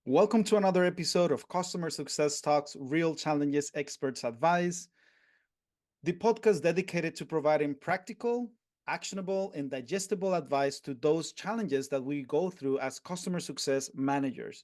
Welcome to another episode of Customer Success Talks, Real Challenges, Experts Advice, the podcast dedicated to providing practical, actionable, and digestible advice to those challenges that we go through as customer success managers.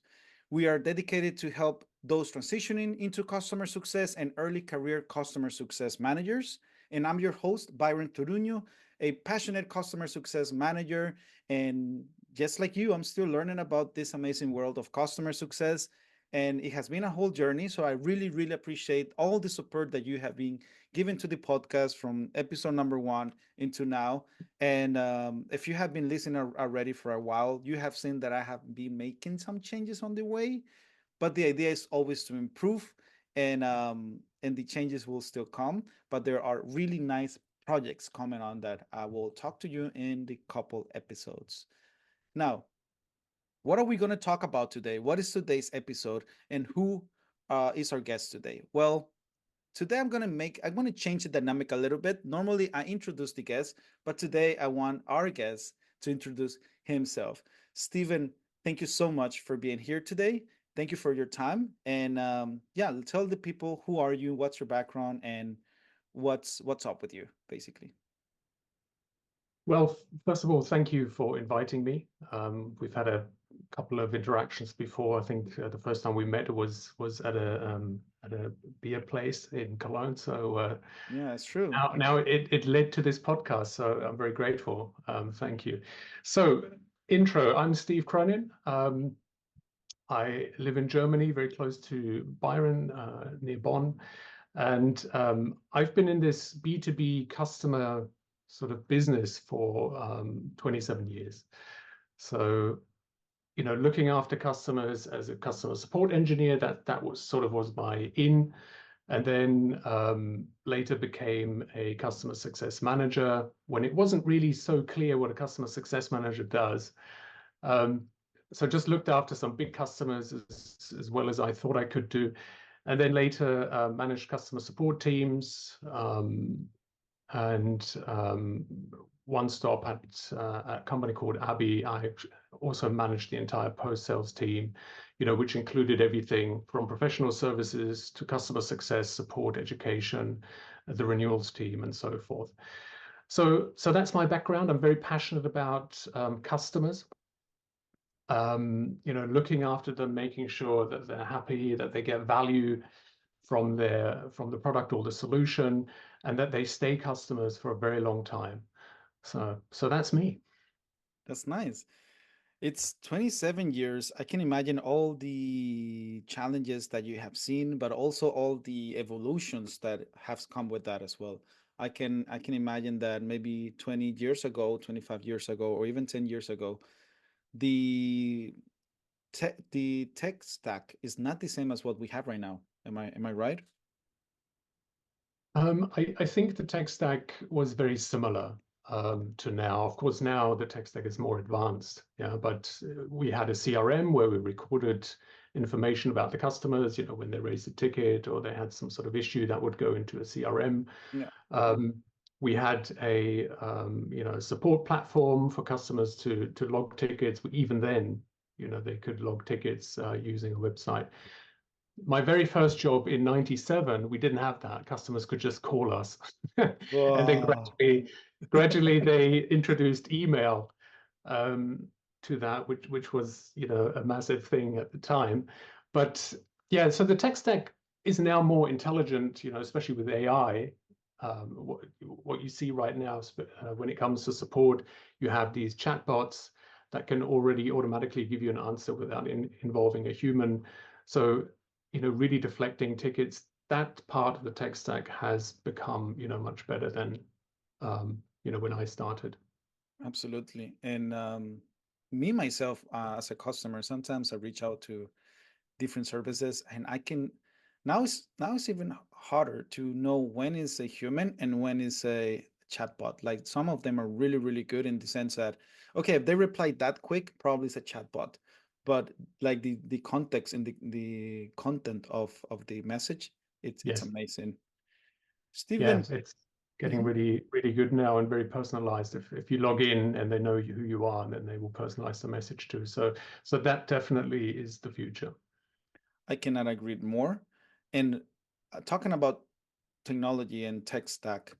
We are dedicated to help those transitioning into customer success and early career customer success managers. And I'm your host, Byron Toruño, a passionate customer success manager. And just like you, I'm still learning about this amazing world of customer success. And it has been a whole journey. So I really, really appreciate all the support that you have been given to the podcast from episode number one into now. And if you have been listening already for a while, you have seen that I have been making some changes on the way. But the idea is always to improve, and the changes will still come. But there are really nice projects coming on that I will talk to you in the couple episodes. Now, what are we going to talk about today? What is today's episode, and who is our guest today? Well, today I'm going to change the dynamic a little bit. Normally, I introduce the guest, but today I want our guest to introduce himself. Stephen, thank you so much for being here today. Thank you for your time, and yeah, tell the people who are you, what's your background, and what's up with you, basically. Well, first of all, thank you for inviting me. We've had a couple of interactions before. I think the first time we met was at a beer place in Cologne. So Yeah, it's true. now it led to this podcast. So I'm very grateful. Thank you. So intro, I'm Steve Cronin. I live in Germany, very close to Byron, near Bonn. And I've been in this B2B customer sort of business for 27 years. So, looking after customers as a customer support engineer, that was my in. And then later became a customer success manager when it wasn't really so clear what a customer success manager does. So just looked after some big customers as well as I thought I could do. And then later managed customer support teams, and one stop at a company called Abby. I also managed the entire post-sales team, which included everything from professional services to customer success, support, education, the renewals team, and so forth. So that's my background. I'm very passionate about customers. Looking after them, making sure that they're happy, that they get value from the product or the solution, and that they stay customers for a very long time. So that's me. That's nice. It's 27 years. I can imagine all the challenges that you have seen, but also all the evolutions that have come with that as well. I can imagine that maybe 20 years ago, 25 years ago, or even 10 years ago, the the tech stack is not the same as what we have right now. Am I right? I think the tech stack was very similar to now. Of course, now the tech stack is more advanced. Yeah, but we had a CRM where we recorded information about the customers. When they raised a ticket or they had some sort of issue, that would go into a CRM. Yeah. We had a support platform for customers to log tickets. Even then, they could log tickets using a website. My very first job in '97, we didn't have that. Customers could just call us. And then Wow. gradually they introduced email to that, which was, a massive thing at the time. But yeah, so the tech stack is now more intelligent, especially with AI. What you see right now, when it comes to support, you have these chatbots that can already automatically give you an answer without involving a human. So really deflecting tickets, that part of the tech stack has become, much better than, when I started. Absolutely. And me myself, as a customer, sometimes I reach out to different services, and I can now it's even harder to know when is a human and when is a chatbot. Like some of them are really, really good in the sense that, okay, if they reply that quick, probably it's a chatbot. But like the context and the content of the message, it's Yes. amazing. Yeah, Steven, getting really, really good now and very personalized. If you log in and they know who you are, then they will personalize the message too. So that definitely is the future. I cannot agree more. And talking about technology and tech stack,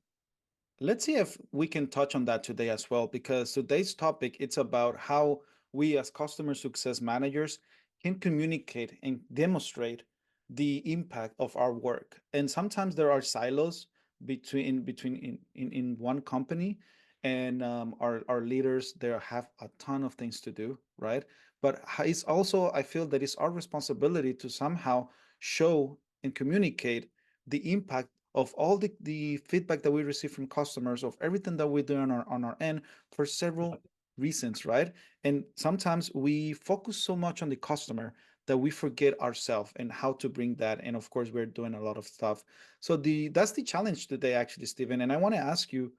let's see if we can touch on that today as well, because today's topic, it's about how we as customer success managers can communicate and demonstrate the impact of our work. And sometimes there are silos in one company, and our leaders there have a ton of things to do, right? But it's also, I feel that it's our responsibility to somehow show and communicate the impact of all the feedback that we receive from customers, of everything that we do on our end, for several reasons, right? And sometimes we focus so much on the customer that we forget ourselves and how to bring that. And of course, we're doing a lot of stuff. So that's the challenge today, actually, Stephen. And I want to ask you,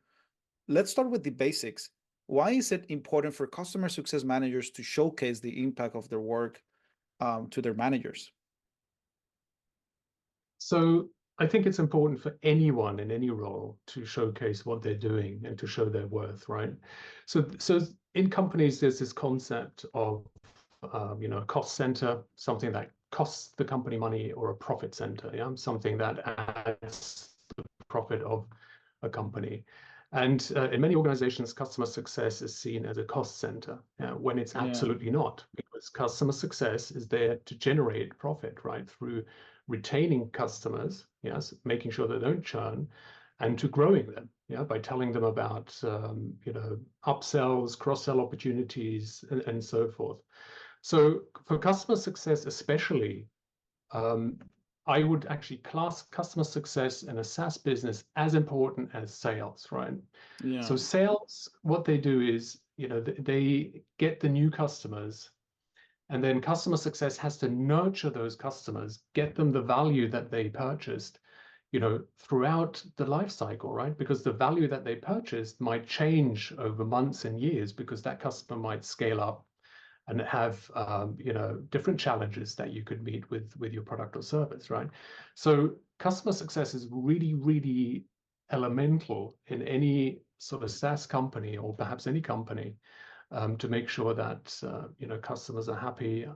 let's start with the basics. Why is it important for customer success managers to showcase the impact of their work to their managers? So I think it's important for anyone in any role to showcase what they're doing and to show their worth, right? So in companies, there's this concept of a cost center, something that costs the company money, or a profit center, yeah, something that adds the profit of a company. And in many organizations, customer success is seen as a cost center, when it's Yeah. absolutely not, because customer success is there to generate profit, right, through retaining customers, yes, making sure they don't churn, and to growing them, yeah, by telling them about upsells, cross-sell opportunities, and so forth. So for customer success, especially, I would actually class customer success in a SaaS business as important as sales, right? Yeah. So sales, what they do is, they get the new customers, and then customer success has to nurture those customers, get them the value that they purchased, throughout the life cycle, right? Because the value that they purchased might change over months and years, because that customer might scale up and have different challenges that you could meet with your product or service, right? So customer success is really, really elemental in any sort of SaaS company, or perhaps any company, to make sure that customers are happy,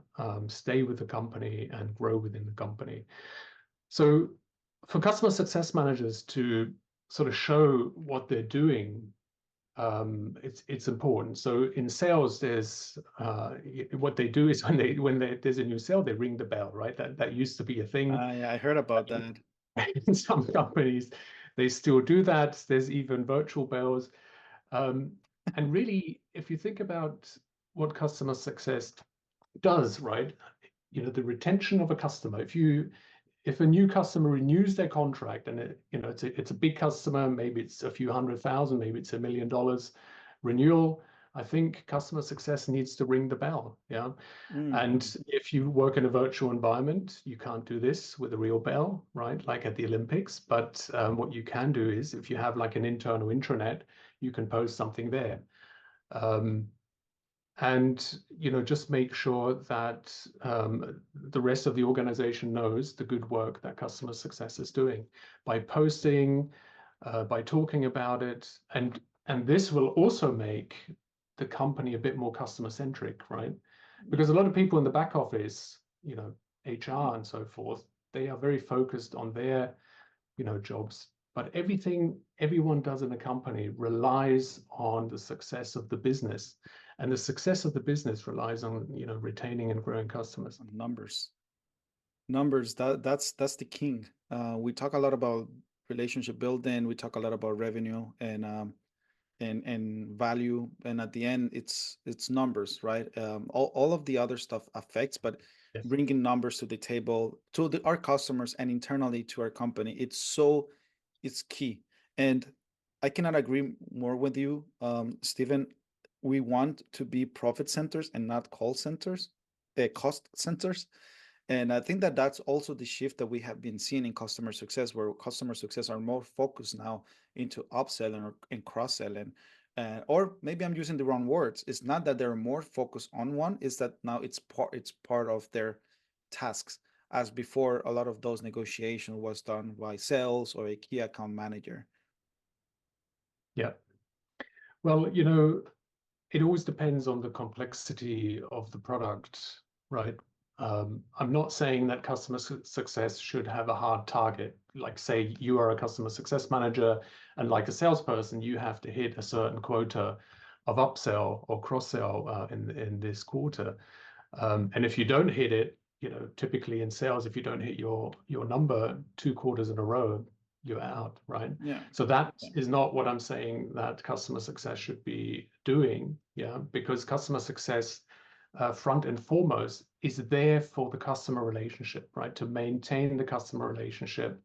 stay with the company, and grow within the company. So for customer success managers to sort of show what they're doing, it's important. So in sales, there's what they do is there's a new sale, they ring the bell, right? That used to be a thing. Yeah, I heard about that. In some companies, they still do that. There's even virtual bells. And really, if you think about what customer success does, right? The retention of a customer. If a new customer renews their contract, and it's a big customer, maybe it's a few $100,000, maybe it's $1 million renewal, I think customer success needs to ring the bell. Yeah. And if you work in a virtual environment, you can't do this with a real bell, right? Like at the Olympics. But what you can do is, if you have like an internal intranet, you can post something there. And just make sure that the rest of the organization knows the good work that customer success is doing by posting, by talking about it, and this will also make the company a bit more customer centric, right? Because a lot of people in the back office, HR and so forth, they are very focused on their jobs, but everything everyone does in a company relies on the success of the business, and the success of the business relies on retaining and growing customers. Numbers, that's the king. We talk a lot about relationship building, we talk a lot about revenue and value, and at the end it's numbers, right? All of the other stuff affects, but Yes. bringing numbers to the table, to our customers and internally to our company, it's key. And I cannot agree more with you, Stephen. We want to be profit centers and not call centers, cost centers. And I think that that's also the shift that we have been seeing in customer success, where customer success are more focused now into upselling and cross-selling. Or maybe I'm using the wrong words. It's not that they're more focused on one, it's that now it's part of their tasks. As before, a lot of those negotiation was done by sales or a key account manager. Yeah. Well, you know, it always depends on the complexity of the product, right? I'm not saying that customer success should have a hard target. Like, say you are a customer success manager, and like a salesperson, you have to hit a certain quota of upsell or cross-sell in this quarter. And if you don't hit it, you know, typically in sales, if you don't hit your number 2 quarters in a row, you're out, right? Yeah. So that is not what I'm saying that customer success should be doing, yeah, because customer success, front and foremost, is there for the customer relationship, right? To maintain the customer relationship,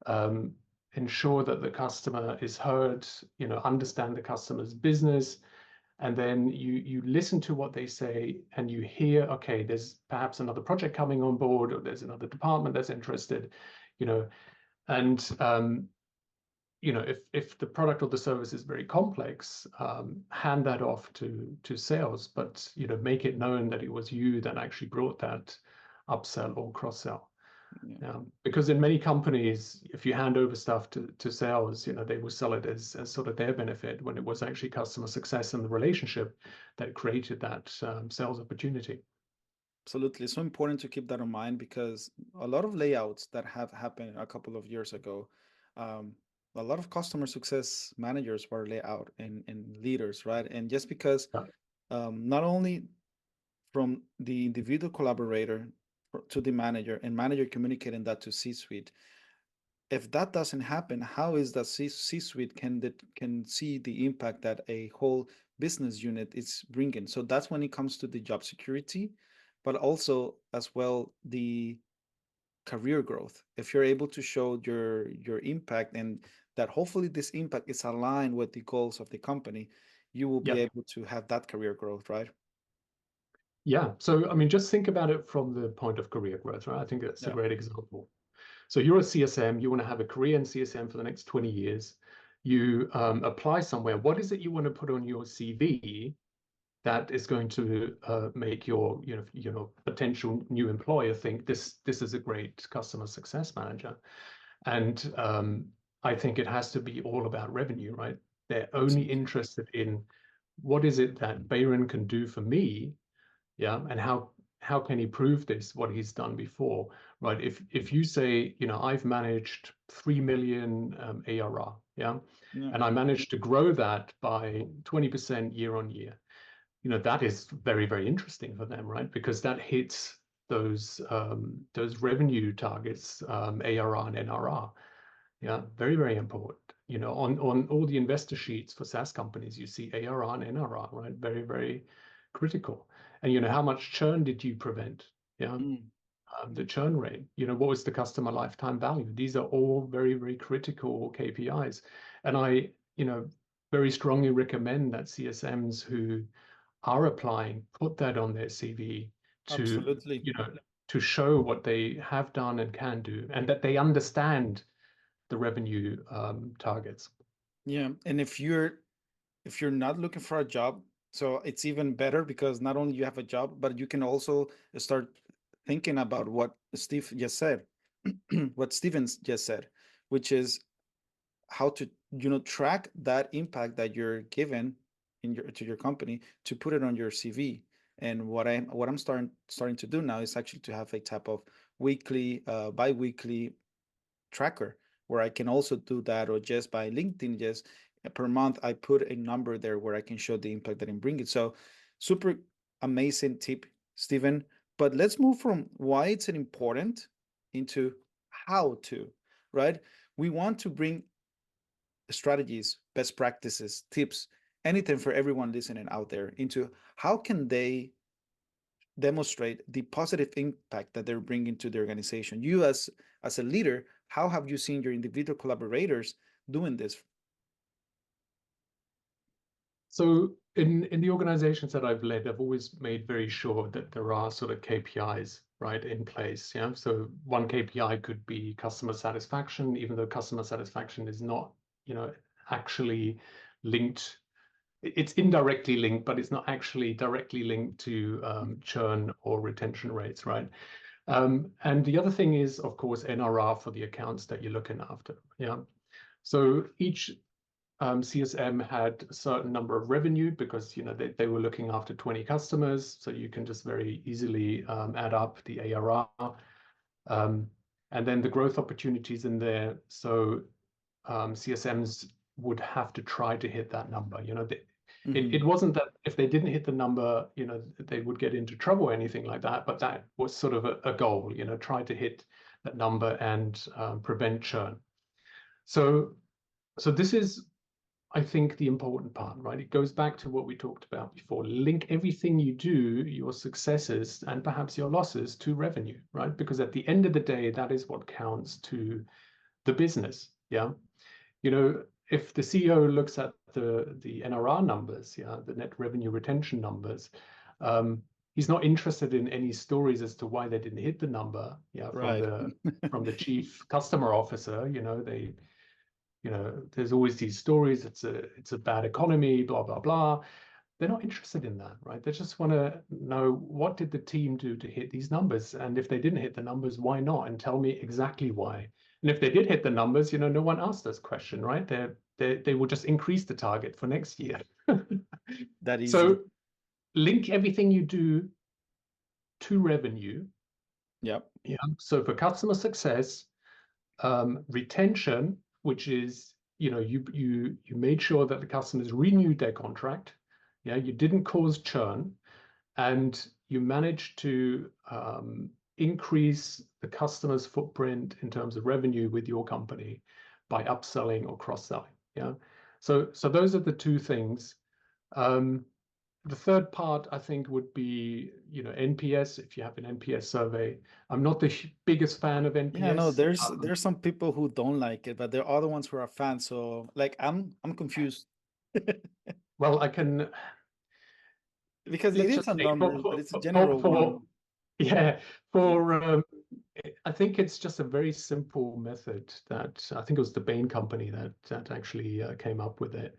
um, ensure that the customer is heard, you know, understand the customer's business, and then you listen to what they say and you hear, okay, there's perhaps another project coming on board, or there's another department that's interested, you know, and you know, if the product or the service is very complex, hand that off to sales, but you know, make it known that it was you that actually brought that upsell or cross sell. Yeah. Because in many companies, if you hand over stuff to sales, you know, they will sell it as sort of their benefit, when it was actually customer success and the relationship that created that sales opportunity. Absolutely. It's so important to keep that in mind because a lot of layouts that have happened a couple of years ago, um, a lot of customer success managers were laid out and leaders, right? And just because Yeah. not only from the individual collaborator to the manager and manager communicating that to C-suite, if that doesn't happen, how is that C-suite can see the impact that a whole business unit is bringing? So that's when it comes to the job security, but also as well the career growth. If you're able to show your impact and that hopefully this impact is aligned with the goals of the company, you will be Yeah. able to have that career growth, right? Yeah. So, I mean, just think about it from the point of career growth, right? I think that's a Yeah. great example. So you're a CSM, you want to have a career in CSM for the next 20 years. You apply somewhere. What is it you want to put on your CV that is going to make your potential new employer think this is a great customer success manager? And I think it has to be all about revenue, right? They're only Absolutely. interested in what is it that Bayron can do for me, yeah, and how can he prove this, what he's done before, right? If you say, you know, I've managed 3 million ARR, yeah, Yeah. and I managed to grow that by 20% year on year, you know, that is very, very interesting for them, right? Because that hits those revenue targets, ARR and NRR. Yeah, very, very important. You know, on all the investor sheets for SaaS companies, you see ARR and NRR, right? Very, very critical. And you know, how much churn did you prevent? Yeah, Mm. the churn rate. You know, what was the customer lifetime value? These are all very, very critical KPIs. And I, you know, very strongly recommend that CSMs who are applying put that on their CV to, Absolutely. you know, to show what they have done and can do, and that they understand the revenue targets. Yeah. And if you're not looking for a job, so it's even better because not only you have a job, but you can also start thinking about what Steve just said, what Stevens just said, which is how to track that impact that you're given in your to your company to put it on your CV. And what I'm starting to do now is actually to have a type of weekly, bi-weekly tracker where I can also do that, or just by LinkedIn, just per month, I put a number there where I can show the impact that I'm bringing. So, super amazing tip, Stephen. But let's move from why it's important into how to, right? We want to bring strategies, best practices, tips, anything for everyone listening out there into how can they demonstrate the positive impact that they're bringing to the organization. You as a leader, how have you seen your individual collaborators doing this? So in the organizations that I've led, I've always made very sure that there are sort of KPIs, right, in place. Yeah. So one KPI could be customer satisfaction, even though customer satisfaction is not, you know, actually linked. It's indirectly linked, but it's not actually directly linked to churn or retention rates, right? And the other thing is, of course, NRR for the accounts that you're looking after. Yeah. So each CSM had a certain number of revenue because they were looking after 20 customers, so you can just very easily add up the ARR, and then the growth opportunities in there. So CSMs would have to try to hit that number. It wasn't that if they didn't hit the number, they would get into trouble or anything like that, but that was sort of a goal, try to hit that number and prevent churn. So this is, I think, the important part, right? It goes back to what we talked about before. Link everything you do, your successes and perhaps your losses, to revenue, right? Because at the end of the day, that is what counts to the business. Yeah. If the CEO looks at the NRR numbers, the net revenue retention numbers, he's not interested in any stories as to why they didn't hit the number. Right. From the chief customer officer. There's always these stories. It's a bad economy, blah blah blah. They're not interested in that, right? They just want to know, what did the team do to hit these numbers, and if they didn't hit the numbers, why not, and tell me exactly why. And if they did hit the numbers, no one asked this question, right? They will just increase the target for next year. That easy. So link everything you do to revenue. Yep. Yeah. So for customer success, retention, which is, you made sure that the customers renewed their contract. Yeah, you didn't cause churn, and you managed to increase the customer's footprint in terms of revenue with your company by upselling or cross-selling. Yeah, so those are the two things. The third part, I think, would be, NPS. If you have an NPS survey, I'm not the biggest fan of NPS. Yeah, no, there's some people who don't like it, but there are other ones who are fans. So like I'm confused. Well, I can. Because it Let's is just a say number, but it's a general one. yeah, Yeah. I think it's just a very simple method that I think it was the Bain company that actually came up with it.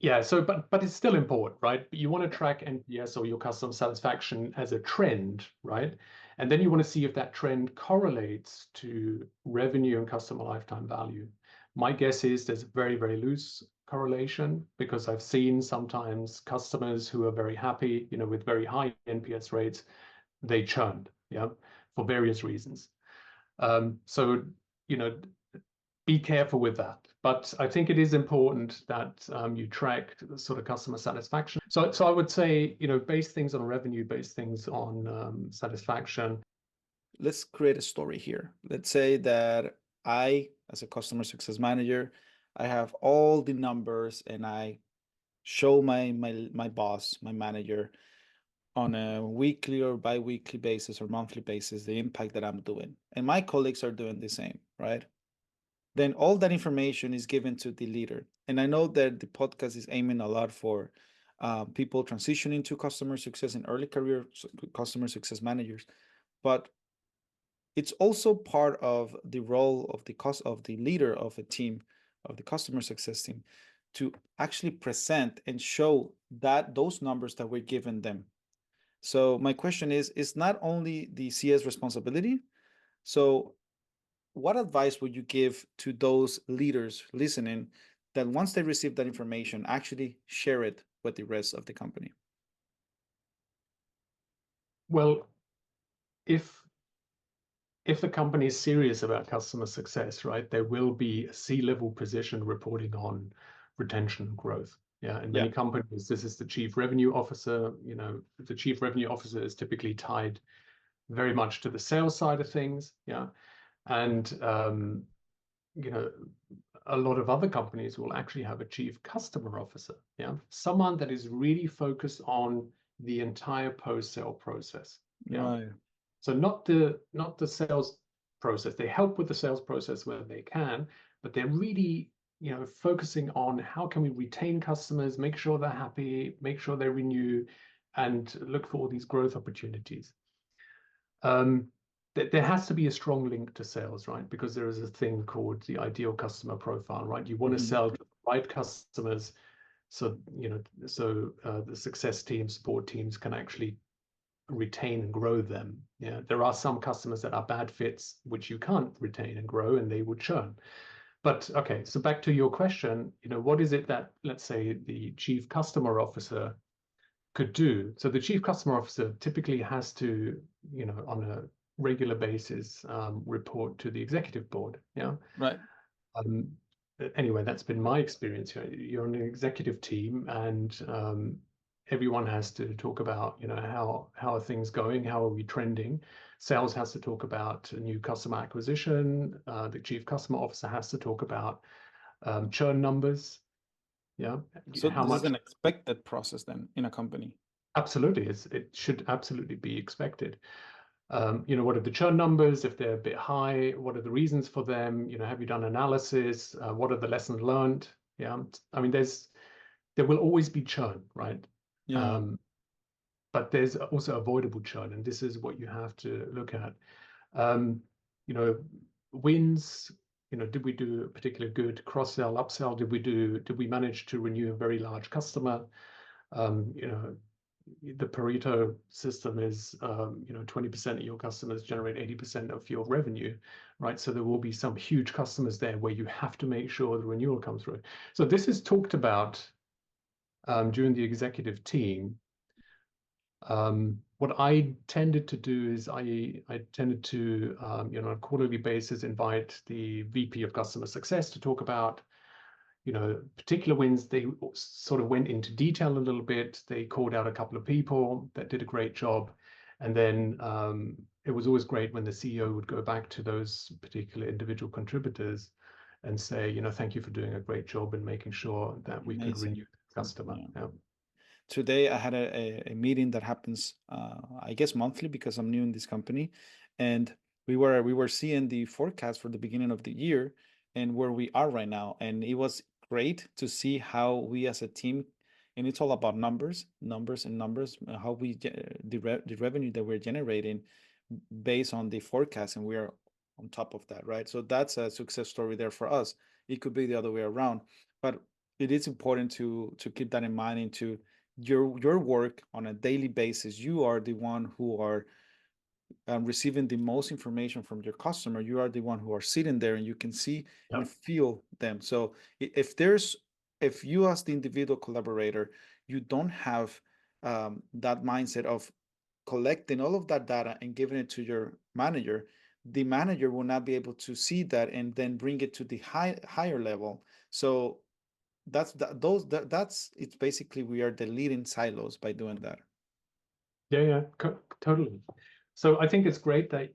Yeah, so but it's still important, right? You want to track NPS or your customer satisfaction as a trend, right? And then you want to see if that trend correlates to revenue and customer lifetime value. My guess is there's a very, very loose correlation, because I've seen sometimes customers who are very happy, with very high NPS rates, they churned, for various reasons. So, be careful with that. But I think it is important that you track the sort of customer satisfaction. So I would say, base things on revenue, base things on satisfaction. Let's create a story here. Let's say that I, as a customer success manager, I have all the numbers and I show my boss, my manager, on a weekly or bi-weekly basis or monthly basis, the impact that I'm doing. And my colleagues are doing the same, right? Then all that information is given to the leader. And I know that the podcast is aiming a lot for people transitioning to customer success and early career customer success managers, but it's also part of the role of the leader of a team, of the customer success team, to actually present and show that those numbers that we're giving them. So my question is, it's not only the CS responsibility. So what advice would you give to those leaders listening that once they receive that information, actually share it with the rest of the company? Well, if the company is serious about customer success, right, there will be a C-level position reporting on retention and growth. Yeah, in many companies, this is the chief revenue officer. The chief revenue officer is typically tied very much to the sales side of things. Yeah, and a lot of other companies will actually have a chief customer officer. Yeah, someone that is really focused on the entire post-sale process. Yeah. Right. So not the sales process. They help with the sales process where they can, but they're really, focusing on how can we retain customers, make sure they're happy, make sure they renew, and look for all these growth opportunities. There has to be a strong link to sales, right? Because there is a thing called the ideal customer profile, right? You want to sell to the right customers, so the success teams, support teams can actually retain and grow them. Yeah, there are some customers that are bad fits, which you can't retain and grow, and they would churn. But okay, so back to your question, what is it that, let's say, the chief customer officer could do? So the chief customer officer typically has to, on a regular basis, report to the executive board. Yeah. Right. Um, anyway, that's been my experience. You're on an executive team, and everyone has to talk about, how are things going, how are we trending. Sales has to talk about new customer acquisition. The chief customer officer has to talk about churn numbers. Yeah, So how this is much? an expected process then in a company. Absolutely, it should absolutely be expected. What are the churn numbers? If they're a bit high, what are the reasons for them? Have you done analysis? What are the lessons learned? Yeah, I mean, there will always be churn, right? Yeah. Um, but there's also avoidable churn, and this is what you have to look at. Um, you know, wins. Did we do a particular good cross-sell, upsell? Did we manage to renew a very large customer? Um, you know, the Pareto system is, 20% of your customers generate 80% of your revenue, right? So there will be some huge customers there where you have to make sure the renewal comes through. So this is talked about during the executive team. What I tended to do is I tended to, on a quarterly basis, invite the VP of customer success to talk about particular wins. They sort of went into detail a little bit. They called out a couple of people that did a great job. And then it was always great when the CEO would go back to those particular individual contributors and say, thank you for doing a great job and making sure that we could renew Amazing. the customer. Yeah. Yeah. Today I had a meeting that happens, I guess monthly because I'm new in this company, and we were seeing the forecast for the beginning of the year and where we are right now, and it was great to see how we as a team, and it's all about numbers, numbers and numbers, how the revenue that we're generating based on the forecast, and we are on top of that, right? So that's a success story there for us. It could be the other way around, but it is important to keep that in mind into your work on a daily basis. You are the one who are receiving the most information from your customer. You are the one who are sitting there and you can see Yeah. and feel them. So if you as the individual collaborator, you don't have that mindset of collecting all of that data and giving it to your manager, the manager will not be able to see that and then bring it to the higher level. So that's it's basically we are deleting silos by doing that. Yeah, totally. So I think it's great that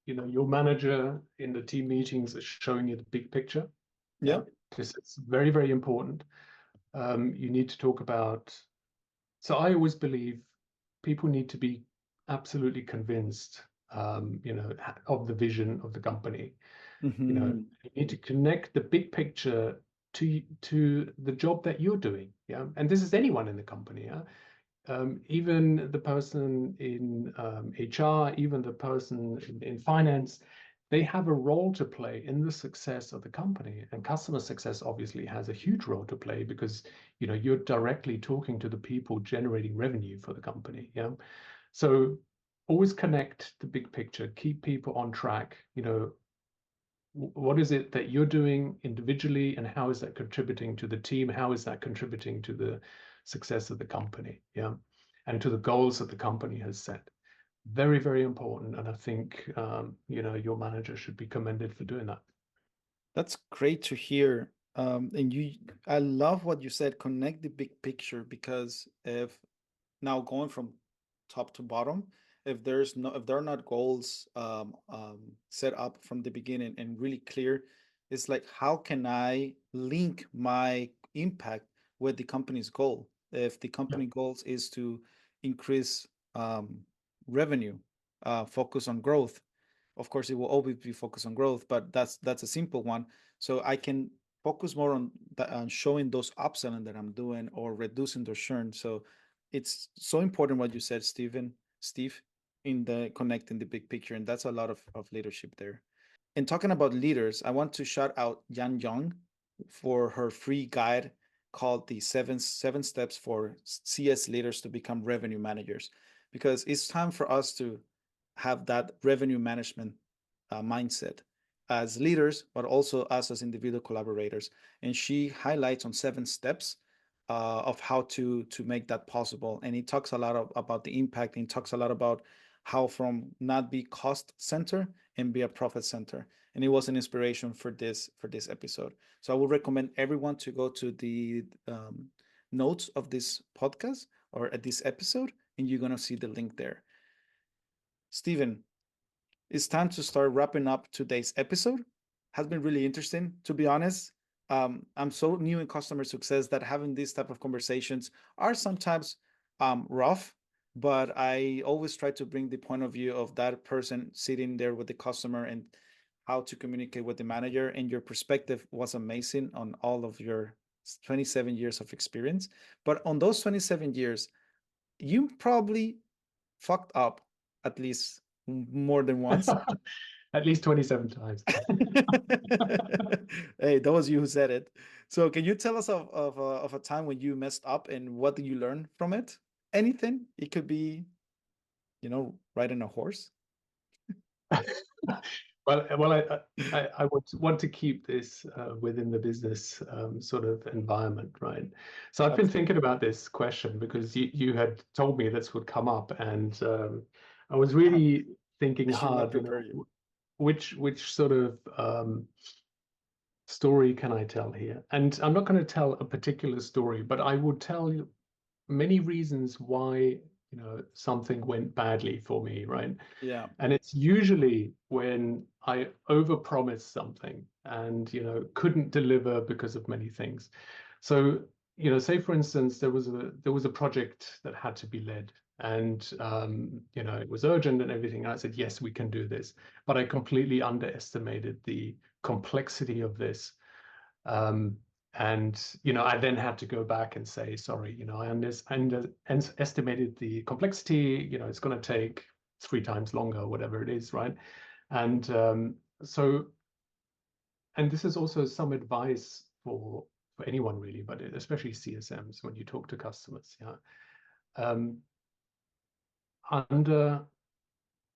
your manager in the team meetings is showing you the big picture. Yeah. Yeah, because it's very, very important. You need to talk about. So I always believe people need to be absolutely convinced, of the vision of the company. Hmm. You need to connect the big picture to the job that you're doing. Yeah, and this is anyone in the company. Yeah, even the person in HR, even the person in finance, they have a role to play in the success of the company. And customer success obviously has a huge role to play because you're directly talking to the people generating revenue for the company. Yeah. So always connect the big picture, keep people on track. What is it that you're doing individually and how is that contributing to the team? How is that contributing to the success of the company? Yeah. And to the goals that the company has set. Very, very important. And I think, your manager should be commended for doing that. That's great to hear. I love what you said, connect the big picture, because if now going from top to bottom, if there are not goals set up from the beginning and really clear, it's like how can I link my impact with the company's goal? If the Yeah. company goals is to increase um, revenue, focus on growth, of course it will always be focused on growth, but that's a simple one. So I can focus more on showing those upselling that I'm doing or reducing the churn. So it's so important what you said, Steve, in the connecting the big picture, and that's a lot of leadership there. And talking about leaders, I want to shout out Yan Young for her free guide called the seven steps for CS leaders to become revenue managers, because it's time for us to have that revenue management mindset. as leaders, but also us as individual collaborators. And she highlights on 7 steps of how to make that possible. And it talks a lot about the impact, and it talks a lot about how from not be cost center and be a profit center. And it was an inspiration for this episode. So I would recommend everyone to go to the notes of this podcast or at this episode, and you're gonna see the link there. Steven, it's time to start wrapping up today's episode. Has been really interesting, to be honest. I'm so new in customer success that having these type of conversations are sometimes rough, but I always try to bring the point of view of that person sitting there with the customer and how to communicate with the manager. And your perspective was amazing on all of your 27 years of experience. But on those 27 years, you probably fucked up at least more than once. At least 27 times. Hey, that was you who said it. So, can you tell us of a time when you messed up and what did you learn from it? Anything. It could be, riding a horse. Well, I would want to keep this within the business sort of environment, right? So I've been thinking about this question because you had told me this would come up, and I was really thinking I should not hard, prepare you. which sort of story can I tell here? And I'm not going to tell a particular story, but I would tell you many reasons why something went badly for me, right? Yeah. And it's usually when I overpromised something and couldn't deliver because of many things. So say for instance there was a project that had to be led, and it was urgent and everything. And I said, yes, we can do this, but I completely underestimated the complexity of this. And I then had to go back and say, sorry, I underestimated the complexity. It's going to take 3 times longer, whatever it is, right? And and this is also some advice for anyone really, but especially CSMs when you talk to customers. Yeah, under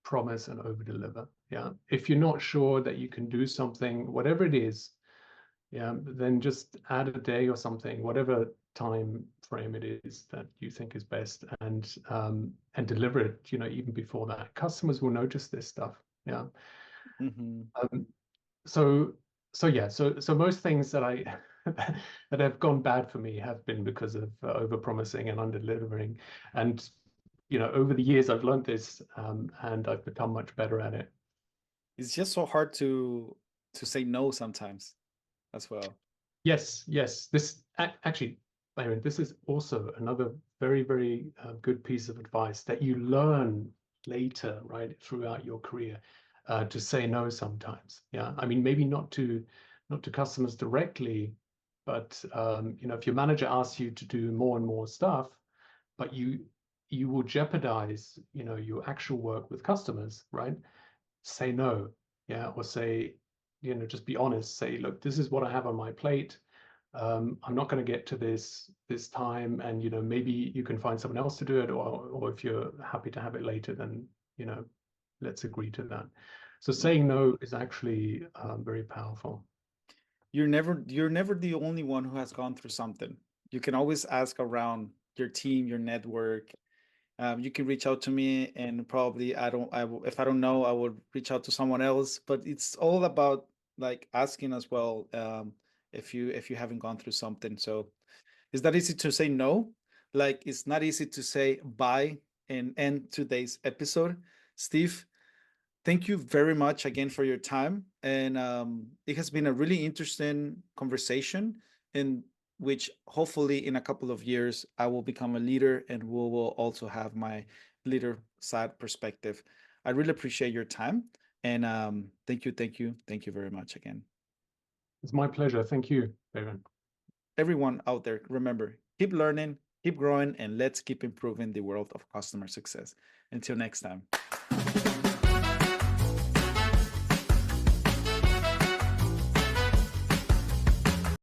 promise and over deliver. Yeah, if you're not sure that you can do something, whatever it is, yeah, then just add a day or something, whatever time frame it is that you think is best, and deliver it, even before that. Customers will notice this stuff. Yeah. Mm-hmm. So most things that I that have gone bad for me have been because of over-promising and under-delivering. And over the years I've learned this, and I've become much better at it. It's just so hard to say no sometimes as well. Yes. This actually, Byron, this is also another very, very good piece of advice that you learn later, right, throughout your career, to say no sometimes. Yeah, I mean, maybe not to customers directly, but if your manager asks you to do more and more stuff, but you will jeopardize, your actual work with customers, right? Say no. Yeah, or say, just be honest. Say, look, this is what I have on my plate. I'm not going to get to this time, and maybe you can find someone else to do it, or if you're happy to have it later, then let's agree to that. So saying no is actually very powerful. You're never the only one who has gone through something. You can always ask around your team, your network. You can reach out to me, and probably if I don't know, I would reach out to someone else. But it's all about like asking as well, if you haven't gone through something. So it's not easy to say no. Like it's not easy to say bye and end today's episode. Steve, thank you very much again for your time. And it has been a really interesting conversation in which hopefully in a couple of years I will become a leader and we will also have my leader side perspective. I really appreciate your time. And thank you very much again. It's my pleasure. Thank you, Baron. Everyone out there, remember, keep learning, keep growing, and let's keep improving the world of customer success. Until next time.